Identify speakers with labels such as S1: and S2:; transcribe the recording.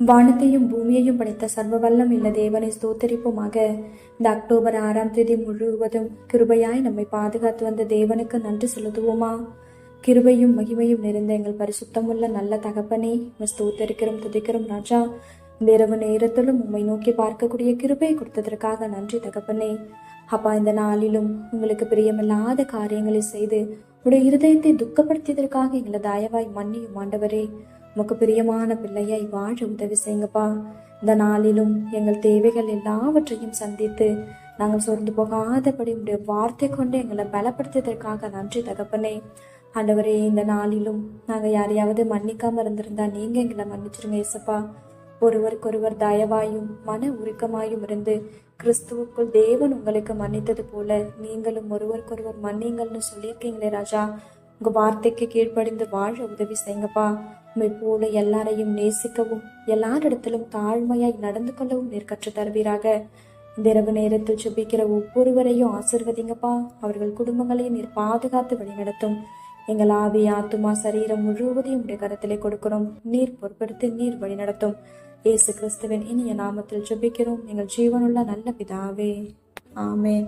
S1: வானத்தையும் பூமியையும் படைத்த சர்வ வல்லம் இல்ல தேவனை ஸ்தோத்தரிப்போமாக. இந்த அக்டோபர் 6ஆம் தேதி முழுவதும் கிருபையாய் நம்மை பாதுகாத்து வந்த தேவனுக்கு நன்றி செலுத்துவோமா? கிருபையும் மகிமையும் நிறைந்த எங்கள் பரிசுத்தமுள்ள நல்ல தகப்பனே, ஸ்தோத்தரிக்கிறோம், துதிக்கிறோம் ராஜா. இந்த இரவு நேரத்திலும் உம்மை நோக்கி பார்க்கக்கூடிய கிருபை கொடுத்ததற்காக நன்றி தகப்பனே. அப்பா, இந்த நாளிலும் உங்களுக்கு பிரியமில்லாத காரியங்களை செய்து உடைய இருதயத்தை துக்கப்படுத்தியதற்காக எங்களை தயவாய் மன்னியும் ஆண்டவரே. உமக்கு பிரியமான பிள்ளையாய் வாழ உதவி செய்யுங்கப்பா. இந்த நாளிலும் எங்கள் தேவைகள் எல்லாவற்றையும் சந்தித்து நாங்கள் சோர்ந்து போகாதபடி உடைய வார்த்தை கொண்டு எங்களை பலப்படுத்தியதற்காக நன்றி தகப்பனே. ஆண்டவரே, இந்த நாளிலும் நாங்கள் யாரையாவது மன்னிக்காம இருந்திருந்தா நீங்க எங்களை மன்னிச்சிருங்க ஏசப்பா. ஒருவருக்கொருவர் தயவாயும் மன உருக்கமாயும் இருந்து கிறிஸ்துவுக்குள் தேவன் உங்களுக்கு மன்னித்தது போல நீங்களும் ஒருவருக்கொருவர் மன்னிங்கள்னு சொல்லியிருக்கீங்களே ராஜா. உங்க வார்த்தைக்கு கீழ்ப்படிந்து வாழ உதவி செய்யுங்கப்பா. உண்மை போல எல்லாரையும் நேசிக்கவும் எல்லாரிடத்திலும் தாழ்மையாய் நடந்து கொள்ளவும் நீர் கற்று தருவீராக. இந்த இரவு நேரத்தில் ஜெபிக்கிற ஒவ்வொருவரையும் ஆசிர்வதிங்கப்பா. அவர்கள் குடும்பங்களையும் நீர் பாதுகாத்து வழிநடத்தும். எங்கள் ஆவி, ஆத்துமா, சரீரம் முழுவதையும் உடைய கரத்திலே கொடுக்கிறோம். நீர் பொறுப்படுத்தி நீர் வழிநடத்தும். இயேசு கிறிஸ்துவின் இனிய நாமத்தில் ஜெபிக்கிறோம் எங்கள் ஜீவனுள்ள நல்ல பிதாவே, ஆமென்.